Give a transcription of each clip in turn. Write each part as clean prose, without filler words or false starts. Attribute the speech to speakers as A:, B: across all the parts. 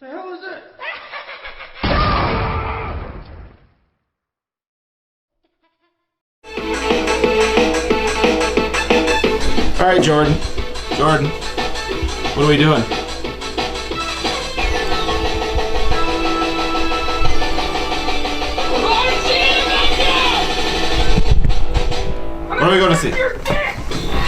A: The hell is it? All right, Jordan. Jordan, what are we doing? What are we going to see?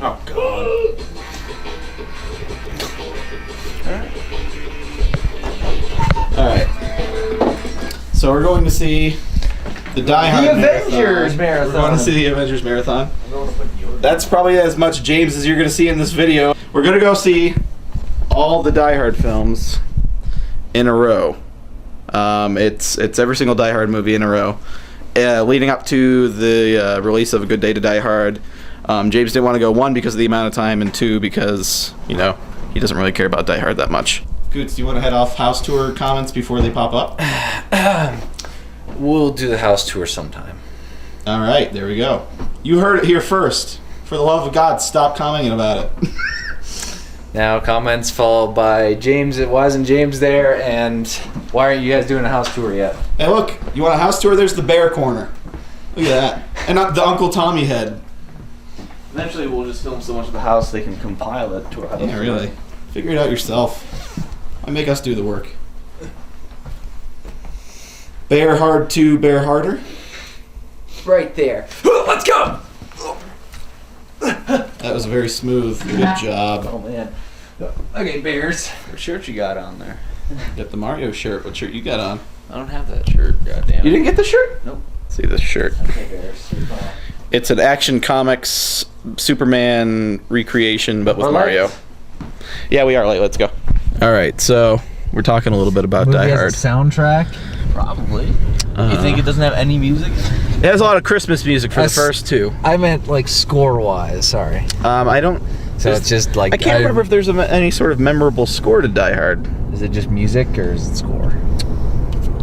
A: Oh, God. Alright. So we're going to see the Die Hard
B: Avengers Marathon.
A: We're going to see the Avengers Marathon. That's probably as much James as you're going to see in this video. We're going to go see all the Die Hard films in a row. It's every single Die Hard movie in a row. Leading up to the release of A Good Day to Die Hard. James didn't want to go, one, because of the amount of time, and two, because, you know, he doesn't really care about Die Hard that much. Goots, do you want to head off house tour comments before they pop up?
B: We'll do the house tour sometime.
A: All right, there we go. You heard it here first. For the love of God, stop commenting about it.
B: Now, comments followed by James. Why isn't James there? And why aren't you guys doing a house tour yet?
A: Hey, look, you want a house tour? There's the bear corner. Look at that. And not the Uncle Tommy head.
C: Eventually, we'll just film so much of the house they can compile it to a house.
A: Yeah, really. Figure it out yourself. Why make us do the work? Bear hard to bear harder?
B: Right there. Let's go!
A: That was very smooth. Good job.
B: Oh, man. Okay, Bears.
C: What shirt you got on there?
A: Got the Mario shirt. What shirt you got on?
C: I don't have that shirt. Goddamn.
A: You didn't get the shirt?
C: Nope.
A: See this shirt.
B: Okay, Bears.
A: It's an Action Comics Superman recreation, but with Mario. Yeah, we are late. Let's go. All right, so we're talking a little bit about Die Hard.
B: Soundtrack.
C: Probably. You think it doesn't have any music?
A: It has a lot of Christmas music for the first two.
B: I meant like score-wise. Sorry.
A: I don't.
B: So it's just like
A: I can't remember if there's any sort of memorable score to Die Hard.
B: Is it just music or is it score?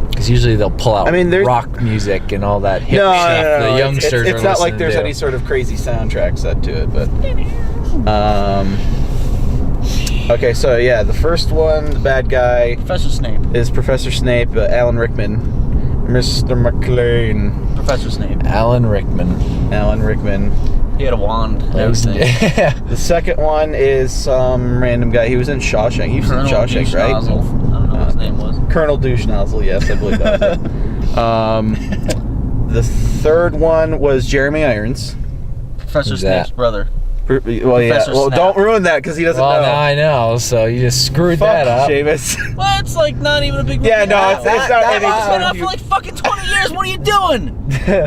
B: Because usually they'll pull out rock music and all that hip stuff. The youngsters
A: it's not like there's any sort of crazy soundtrack set to it, but. Okay, so yeah, the first one, the bad guy,
C: Professor Snape.
A: is Professor Snape, Alan Rickman, Mr. McLean.
C: Professor Snape.
B: Alan Rickman.
A: Alan Rickman.
C: He had a wand and everything.
A: The second one is some random guy. He was in Shawshank. He was in Shawshank, right?
C: I don't know what his name was.
A: Colonel Douche Nozzle, yes, I believe that was it. The third one was Jeremy Irons.
C: Professor Snape's brother.
A: Well, yeah.
C: Professor
A: Well,
C: Snap.
A: don't ruin that because he doesn't know.
B: Now I know, so you just screwed that up.
A: Seamus.
C: Well, it's like not even a big movie.
A: Yeah, no, it's not any
C: It's been
A: sort
C: out
A: of
C: for like fucking 20 years. What are you doing?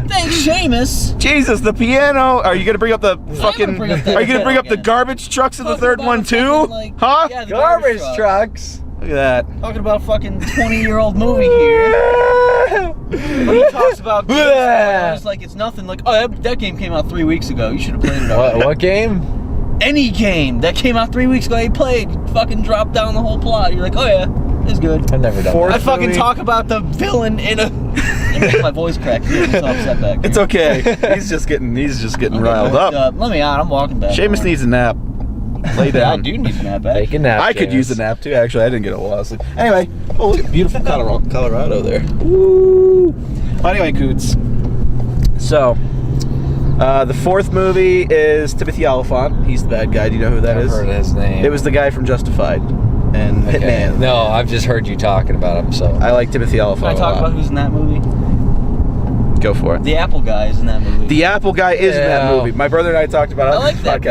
C: Thanks, Seamus.
A: Jesus, the piano. Are you gonna bring up the fucking?
C: bring up that
A: Are you gonna bring up
C: again.
A: the garbage trucks in the
C: Talking
A: third
C: about
A: one
C: a
A: too?
C: fucking, like-
A: Huh?
C: Yeah, the
B: Garbage
C: truck.
B: trucks.
A: Look at that.
C: Talking about a fucking 20-year-old movie here. When he talks about games, it's like it's nothing. Like, oh, that game came out 3 weeks ago. You should have played it already.
B: What game?
C: Any game that came out 3 weeks ago, you played. Fucking dropped down the whole plot. You're like, oh yeah, it's good.
B: I've never done
A: Fourth
C: I
B: that.
C: fucking
A: movie.
C: talk about the villain in a. My voice cracked. I'm so upset back here.
A: It's okay. He's just getting riled up.
C: Let me out. I'm walking back.
A: Seamus needs a nap. Lay
C: I
A: down.
C: do need a nap back.
B: Take a nap.
A: I could use a nap too. Actually, I didn't get a lot of sleep. Anyway, oh look at beautiful Colorado there. Woo! Well, anyway, Coots. So, the fourth movie is Timothy Oliphant. He's the bad guy. Do you know who that
B: I've
A: is?
B: heard his name.
A: It was the guy from Justified and
B: Okay.
A: Hitman.
B: No, I've just heard you talking about him. So
A: I like Timothy
C: Can I
A: Oliphant a
C: talk
A: lot.
C: about who's in that movie?
A: Go for it.
C: The Apple guy is in that movie.
A: The Apple guy is in that
B: Yeah.
A: movie. My brother and I talked about it
C: I
A: on
C: like
A: the
C: that
A: podcast.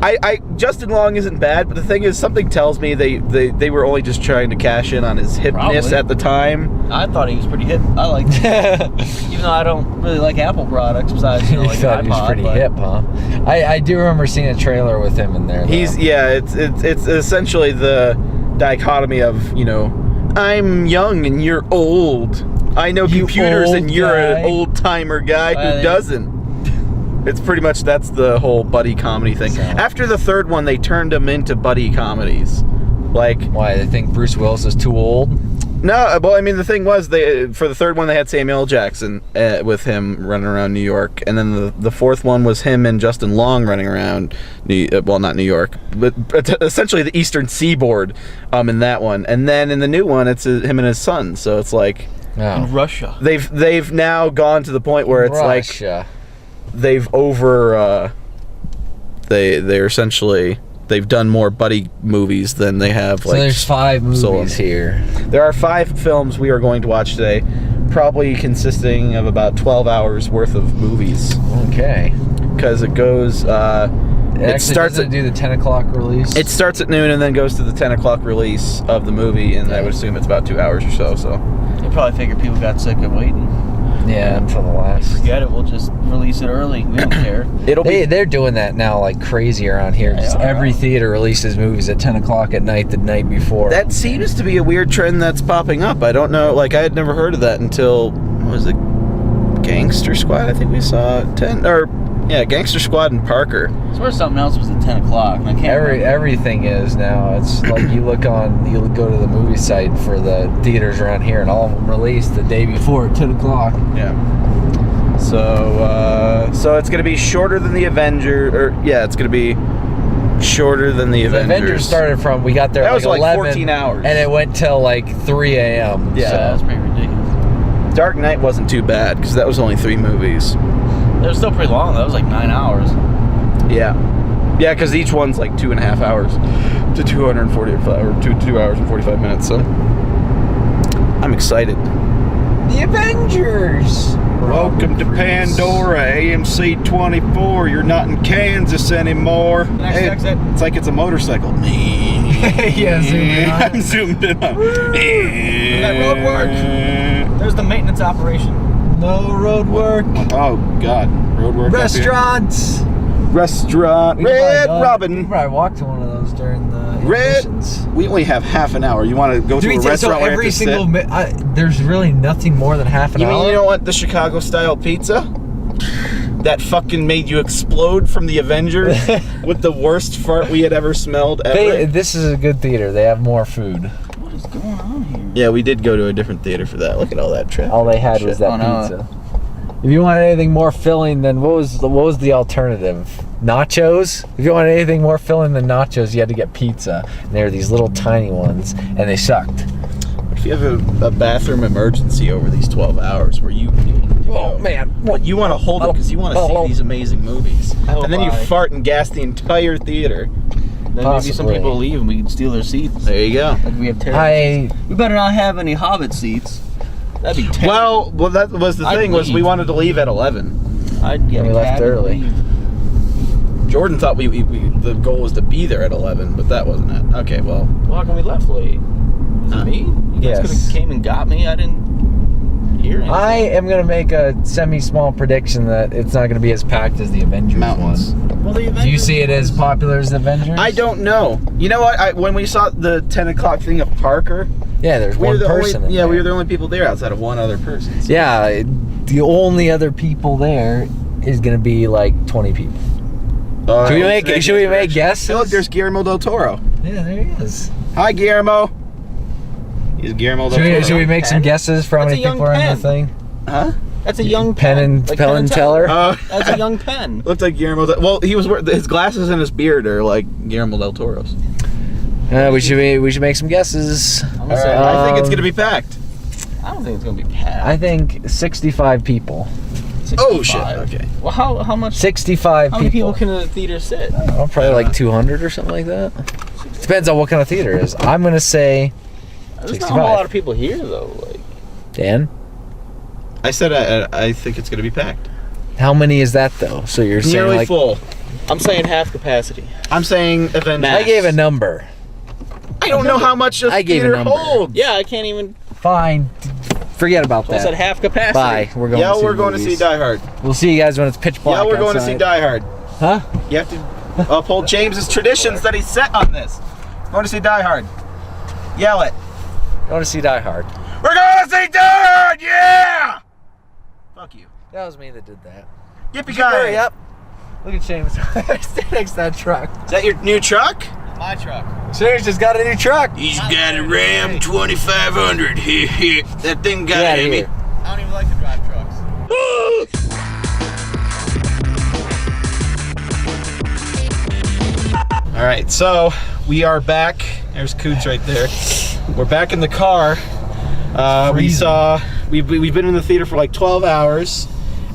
C: guy, actually.
A: Justin Long isn't bad, but the thing is, something tells me they were only just trying to cash in on his hipness
C: Probably.
A: at the time.
C: I thought he was pretty hip. I liked him. Even though I don't really like Apple products besides,
B: you
C: like
B: thought
C: an
B: he was
C: iPod.
B: pretty
C: but-
B: hip, huh? I do remember seeing a trailer with him in there. Though.
A: It's essentially the dichotomy of, you know, I'm young and you're old. I know
B: You
A: computers
B: old
A: and you're
B: guy.
A: an old timer guy who
C: They-
A: doesn't. It's pretty much, that's the whole buddy comedy thing.
B: So-
A: After the third one, they turned them into buddy comedies. Like,
B: Why, they think Bruce Willis is too old?
A: no, well, I mean, the thing was, for the third one, they had Samuel L. Jackson with him running around New York. And then the fourth one was him and Justin Long running around, well, not New York, but essentially the Eastern Seaboard in that one. And then in the new one, it's him and his son. So it's like...
B: Oh.
C: In Russia.
A: They've now gone to the point where it's
B: Russia.
A: like... They've they're essentially... They've done more buddy movies than they have, like...
B: So there's 5 movies
A: solo.
B: here.
A: There are 5 films we are going to watch today, probably consisting of about 12 hours worth of movies.
B: Okay.
A: Because it goes...
B: It starts to do the 10 o'clock release?
A: It starts at noon and then goes to the 10 o'clock release of the movie, and I would assume it's about 2 hours or so.
C: They probably figured people got sick of waiting.
B: Yeah, until the last.
C: Forget it, we'll just release it early. We don't care.
B: They're doing that now like crazy around here. Just every theater releases movies at 10 o'clock at night the night before.
A: That seems to be a weird trend that's popping up. I don't know, like, I had never heard of that until, what was it, Gangster Squad? I think we saw 10, or, yeah, Gangster Squad and Parker.
C: I swear something else was at 10 o'clock. And I can't remember.
B: Everything is now. It's like you go to the movie site for the theaters around here, and all of them release the day before at 10 o'clock.
A: Yeah. So it's gonna be shorter than the it's gonna be shorter than the Avengers.
B: The Avengers started from, we got there
A: That
B: at
A: was like
B: 11,
A: 14 hours.
B: and it went till like 3 a.m.
A: Yeah.
C: So that's pretty ridiculous.
A: Dark Knight wasn't too bad because that was only 3 movies.
C: They were still pretty long. That was like 9 hours.
A: Yeah, because each one's like 2.5 hours to 240 or 2 hours and 45 minutes. So I'm excited.
B: The Avengers!
A: Welcome to Pandora, AMC 24. You're not in Kansas anymore.
C: Next exit.
A: It's like it's a motorcycle.
B: Yeah, zoom in on
A: I'm
B: it.
A: zoomed in on.
C: That road work. There's the maintenance operation.
B: No road work.
A: Oh God, road work.
B: Restaurants.
A: Restaurant.
B: We could
A: Red
B: probably
A: Robin.
B: walk to one of those during the
A: Red.
B: intermissions.
A: We only have half an hour. You want to go to a restaurant?
B: So
A: where I have
B: every
A: to
B: single
A: sit?
B: there's really nothing more than half an
A: You
B: hour.
A: mean you don't want the Chicago style pizza? That fucking made you explode from the Avengers with the worst fart we had ever smelled ever.
B: This is a good theater. They have more food.
C: What is going on here?
A: Yeah, we did go to a different theater for that. Look at all that traffic.
B: All they had was that pizza. If you want anything more filling, then what was the alternative? Nachos? If you want anything more filling than nachos, you had to get pizza. And they were these little tiny ones, and they sucked.
A: What if you have a bathroom emergency over these 12 hours where you need to go?
B: Oh man!
A: But you want to hold it because you want to see these amazing movies. And then you fart and gas the entire theater.
C: Then maybe some
B: Possibly.
C: people leave and we can steal their seats.
A: There you go.
C: Like we have terrible seats. We better not have any Hobbit seats. That'd be terrible.
A: Well, that was the
C: I'd
A: thing, was we
C: leave.
A: wanted to leave at 11.
C: I'd get
B: We
C: a
B: left
C: cab and
B: early.
C: leave.
A: Jordan thought the goal was to be there at 11, but that wasn't it. Okay, well.
C: Well, how come we left late? Is it me? You guys could have came and got me. I didn't hear anything.
B: I am gonna make a semi-small prediction that it's not gonna be as packed as the Avengers
A: Mountains.
B: one.
C: Well, the
B: Do you see it as popular as the Avengers?
A: I don't know. You know what? When we saw the 10 o'clock thing of Parker,
B: Yeah, there's
A: we were
B: one
A: the
B: person.
A: only,
B: in
A: we
B: there.
A: were the only people there outside of one other person. So.
B: Yeah, the only other people there is gonna be like 20 people. Should we make guesses?
A: Hey, look, there's Guillermo del Toro.
B: Yeah, there he is.
A: Hi, Guillermo. He's Guillermo del Toro.
B: Should we make some guesses for how
C: That's
B: many
C: a young
B: people are in the
C: Penn.
B: thing?
A: Huh?
C: That's a young
B: Penn and
C: like
B: Penn and Teller.
C: That's a young Penn.
A: Looked like Guillermo. Well, he was his glasses and his beard are like Guillermo del Toro's.
B: We should make some guesses.
C: I'm gonna say,
A: I think it's gonna be packed.
C: I don't think it's gonna be packed.
B: I think 65 people.
C: 65.
A: Oh shit! Okay.
C: Well, how much?
B: 65
C: How many people can a theater sit?
B: Oh, probably like 200 or something like that. Depends on what kind of theater it is. I'm gonna say
C: There's not a
B: 65.
C: whole lot of people here though. Like,
B: Dan.
A: I said I think it's gonna be packed.
B: How many is that though? So you're saying
A: Nearly
B: like
A: full.
C: I'm saying half capacity.
A: I'm saying Avengers.
B: I gave a number.
A: I don't know how much a
B: I gave a
A: theater
B: number.
A: holds.
C: Yeah, I can't even.
B: Fine. Forget about
C: I said
B: that.
C: half capacity.
B: Bye. We're going.
A: Yeah,
B: to see
A: we're going to see
B: movies.
A: Die Hard.
B: We'll see you guys when it's pitch black.
A: Yeah, we're going to
B: outside.
A: see Die Hard.
B: Huh?
A: You have to uphold James's traditions that he set on this. Going to see Die Hard. Yell it.
B: Going to see Die Hard.
A: We're going to see Die Hard. Yeah. Fuck you.
B: That was me that did that.
A: Yippee
B: Hurry up. Look at Seamus. Stand next to that truck.
A: Is that your new truck?
C: My truck.
B: Seamus just got a new truck.
A: He's got a Ram 2500. That thing got
B: Get
A: at me.
B: here.
C: I don't even like to drive trucks.
A: All right, so we are back. There's Coots right there. We're back in the car. We've been in the theater for like 12 hours,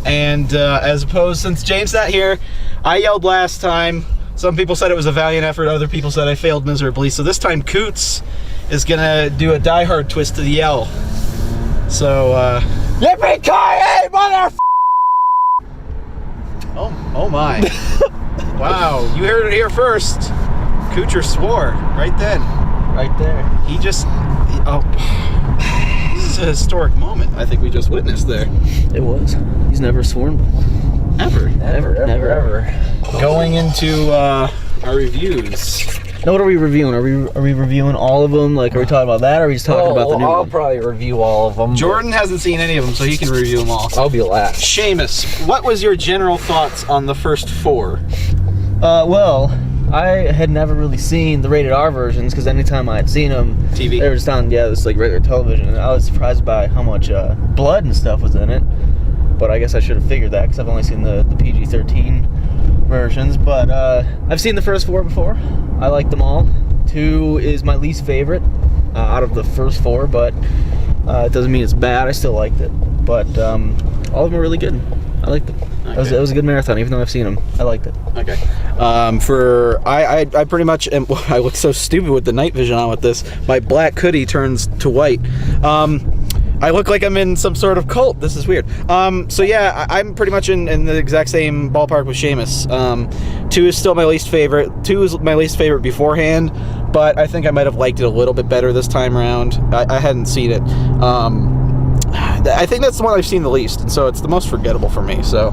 A: and as opposed, since James sat here, I yelled last time. Some people said it was a valiant effort. Other people said I failed miserably. So this time, Coots is gonna do a Die Hard twist to the yell. So,
B: Yippee-ki-yay, mother.
A: oh my! Wow, you heard it here first. Coocher swore right then.
B: Right there.
A: He just, this is a historic moment I think we just witnessed there.
C: It was. He's never sworn before.
B: Never.
A: Going into our reviews.
C: Now, what are we reviewing? Are we reviewing all of them? Like, are we talking about that, or are we just talking about the new
B: I'll
C: one?
B: probably review all of them.
A: Jordan hasn't seen any of them, so he can review them all.
B: I'll be last.
A: Seamus, what was your general thoughts on the first 4?
C: Well, I had never really seen the rated R versions because anytime I had seen them,
A: TV.
C: they were just on this like regular television, and I was surprised by how much blood and stuff was in it. But I guess I should have figured that because I've only seen the PG-13 versions. But I've seen the first 4 before. I like them all. 2 is my least favorite out of the first 4, but it doesn't mean it's bad. I still liked it. But all of them are really good. I liked them.
A: Okay.
C: It was a good marathon, even though I've seen them. I liked it.
A: Okay. I pretty much am, I look so stupid with the night vision on with this. My black hoodie turns to white. I look like I'm in some sort of cult. This is weird. So yeah, I'm pretty much in the exact same ballpark with Seamus. 2 is still my least favorite. 2 is my least favorite beforehand, but I think I might have liked it a little bit better this time around. I hadn't seen it. I think that's the one I've seen the least, and so it's the most forgettable for me. So,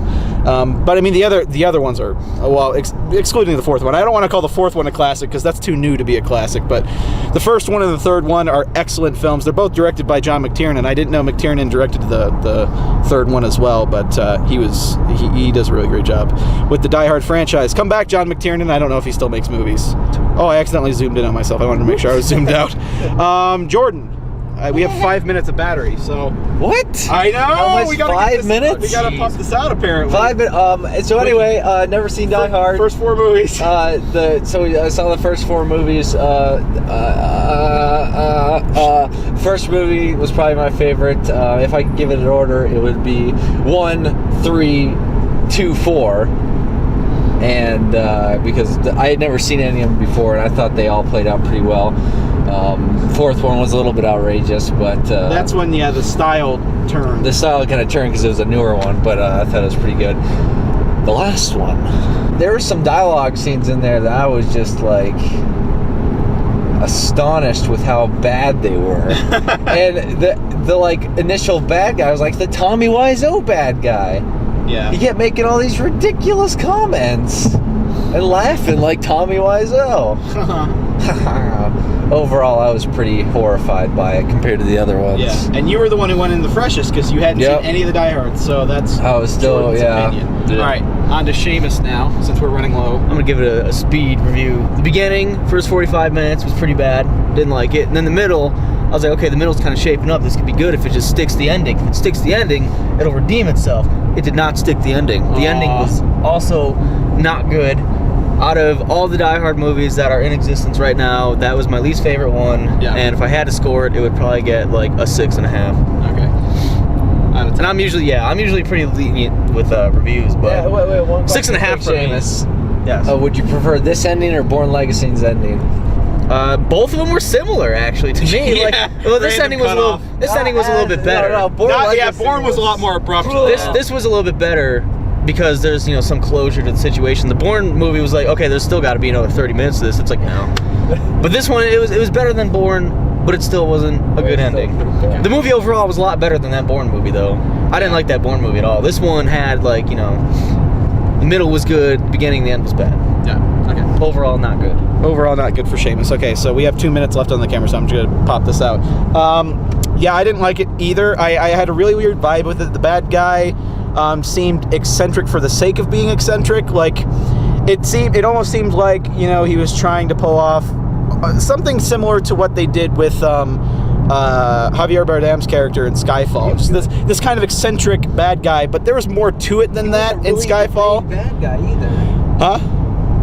A: but I mean, the other ones are, well, excluding the 4th one. I don't want to call the 4th one a classic because that's too new to be a classic. But the first one and the 3rd one are excellent films. They're both directed by John McTiernan. I didn't know McTiernan directed the 3rd one as well, but he does a really great job with the Die Hard franchise. Come back, John McTiernan. I don't know if he still makes movies. Oh, I accidentally zoomed in on myself. I wanted to make sure I was zoomed out. Jordan. We have 5 minutes of battery, so.
B: What?
A: I know.
B: How much?
A: We gotta
B: 5 minutes?
A: We gotta pump this out apparently.
B: 5 minutes. So anyway, never seen Die Hard.
A: First 4 movies.
B: So I saw the first 4 movies. First movie was probably my favorite. If I could give it an order, it would be 1, 3, 2, 4. And because I had never seen any of them before, and I thought they all played out pretty well. 4th one was a little bit outrageous, but
A: that's when the style turned.
B: The style kind of turned because it was a newer one, but I thought it was pretty good. The last one, there were some dialogue scenes in there that I was just like astonished with how bad they were. And the like initial bad guy was like the Tommy Wiseau bad guy.
A: Yeah.
B: He kept making all these ridiculous comments and laughing like Tommy Wiseau. Overall, I was pretty horrified by it compared to the other ones.
A: Yeah, and you were the one who went in the freshest because you hadn't seen any of the Die Hards, so that's
B: I was still,
A: Jordan's opinion.
B: Yeah.
A: All right, on to Seamus now, since we're running low.
C: I'm gonna give it a speed review. The beginning, first 45 minutes was pretty bad. Didn't like it. And then the middle, I was like, okay, the middle's kind of shaping up. This could be good if it just sticks the ending. If it sticks the ending, it'll redeem itself. It did not stick the ending. The ending was also not good. Out of all the Die Hard movies that are in existence right now, that was my least favorite one. Yeah. And if I had to score it, it would probably get like a 6.5.
A: Okay.
C: And I'm usually pretty lenient with reviews, but
B: Yeah, wait, 1
C: 6.5 for me.
B: Seamus.
C: Yes.
B: Would you prefer this ending or Bourne Legacy's ending?
C: Both of them were similar, actually, to me.
A: Yeah,
C: like, well, this ending was a little. This ending was a little bit better.
B: Bourne Legacy
A: Bourne was a lot more abrupt.
C: This was a little bit better because there's some closure to the situation. The Bourne movie was like, okay, there's still got to be another 30 minutes to this. It's like no. But this one, it was better than Bourne, but it still wasn't a good ending. The movie overall was a lot better than that Bourne movie, though. I didn't like that Bourne movie at all. This one had like the middle was good, the beginning, the end was bad.
A: Yeah. Okay.
C: Overall, not good.
A: Overall, not good for Seamus. Okay, so we have 2 minutes left on the camera, so I'm just gonna pop this out. Yeah, I didn't like it either. I had a really weird vibe with it. The bad guy seemed eccentric for the sake of being eccentric. Like, it almost seemed like, you know, he was trying to pull off something similar to what they did with Javier Bardem's character in Skyfall. Just this kind of eccentric bad guy, but there was more to it than that in Skyfall.
B: Bad guy either.
A: Huh?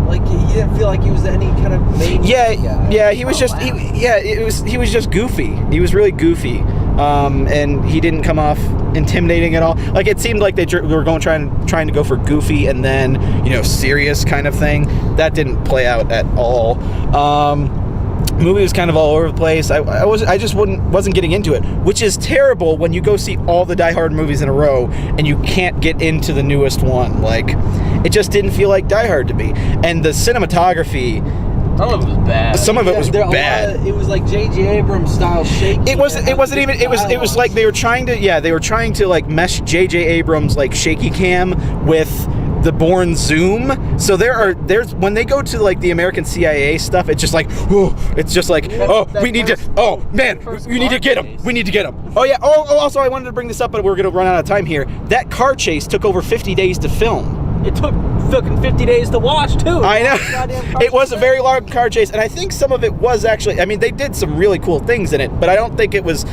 B: Like, he didn't feel like he was any kind of main guy.
A: Yeah, he was just he was just goofy. He was really goofy. And he didn't come off intimidating at all. Like, it seemed like they were trying to go for goofy and then, you know, serious kind of thing. That didn't play out at all. Movie was kind of all over the place. I just wasn't getting into it, which is terrible when you go see all the Die Hard movies in a row and you can't get into the newest one. Like, it just didn't feel like Die Hard to me. And the cinematography,
C: some of it was bad.
A: Some of it was bad.
B: It was like J.J. Abrams style shaky.
A: It wasn't even. It was like they were trying to like mesh J.J. Abrams like shaky cam with the Bourne zoom. So there's when they go to like the American CIA stuff, it's just like, we need to get him. We need to get him. Oh yeah. Oh, also I wanted to bring this up, but we're gonna run out of time here. That car chase took over 50 days to film.
C: It took fucking 50 days to watch too.
A: I know. It was a very long car chase, and I think some of it was actually. I mean, they did some really cool things in it, but I don't think it was.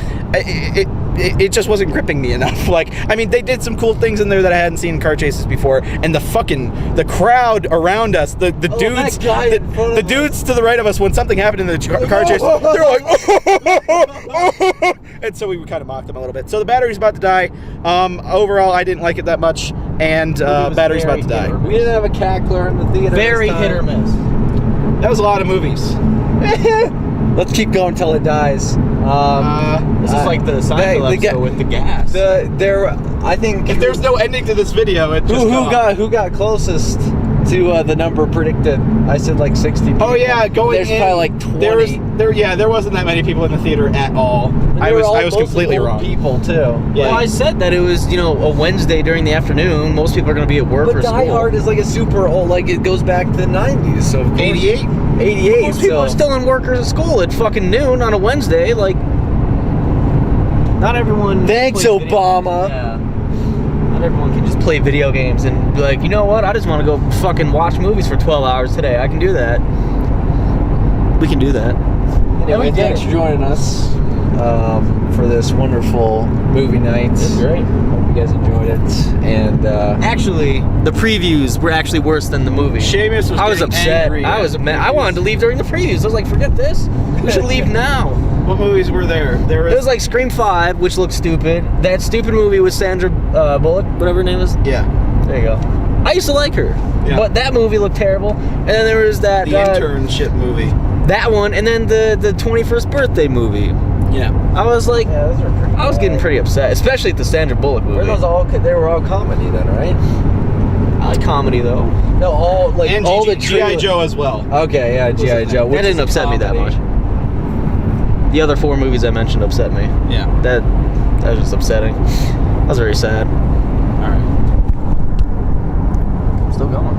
A: It just wasn't gripping me enough. Like, I mean, they did some cool things in there that I hadn't seen in car chases before, and the crowd around us, the dudes to the right of us, when something happened in the car chase, they're like, and so we kind of mocked them a little bit. So the battery's about to die. Overall, I didn't like it that much, and battery's about to die.
B: We didn't have a cackler in the theater.
C: Very hit or miss.
A: That was a lot of movies.
B: Let's keep going till it dies.
C: This is like the Seinfeld episode with the gas.
B: I think
A: if there's no ending to this video, it just
B: who got closest to the number predicted? I said like 60 people.
A: Oh yeah,
B: There's probably like 20.
A: There wasn't that many people in the theater at all. I was completely wrong.
B: People too.
A: Yeah.
C: Well, I said that it was, you know, a Wednesday during the afternoon. Most people are going to be at work or school.
B: But Die Hard is like a super old, like it goes back to the 90s. So
A: 88.
C: Most people are still in work or at school at fucking noon on a Wednesday. Like, not everyone.
B: Thanks, Obama.
C: Yeah. Not everyone can just play video games and be like, you know what? I just want to go fucking watch movies for 12 hours today. I can do that. We can do that.
B: Anyway, thanks for joining us for this wonderful movie night.
C: It's great.
B: Hope you guys enjoyed it. And
C: actually, the previews were actually worse than the movie.
A: Seamus was
C: I was upset.
A: angry
C: I was mad. I wanted to leave during the previews. I was like, forget this. We should leave now.
A: What movies were there?
C: It was like Scream 5, which looked stupid. That stupid movie with Sandra Bullock, whatever her name is.
A: Yeah.
C: There you go. I used to like her, but that movie looked terrible. And then there was that
A: the internship movie.
C: That one, and then the 21st birthday movie.
A: Yeah.
C: I was like,
B: those are pretty
C: I was getting pretty upset, especially at the Sandra Bullock movie.
B: Were those all? They were all comedy then, right?
C: I like comedy though.
B: No, all like
A: And
B: all the
A: G.I. Joe as well.
B: Okay, yeah, G.I. Joe.
C: That didn't upset me that much. The other 4 movies I mentioned upset me.
A: Yeah.
C: That was just upsetting. I was very sad.
A: All right.
C: Still going.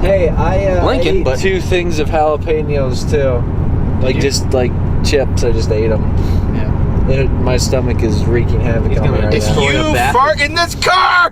B: Hey, I
C: Lincoln,
B: ate
C: but
B: 2 things of jalapenos too. Like just like chips, I just ate them.
A: Yeah.
B: My stomach is wreaking havoc on me right
C: If
B: now.
C: you
A: You fart in this car!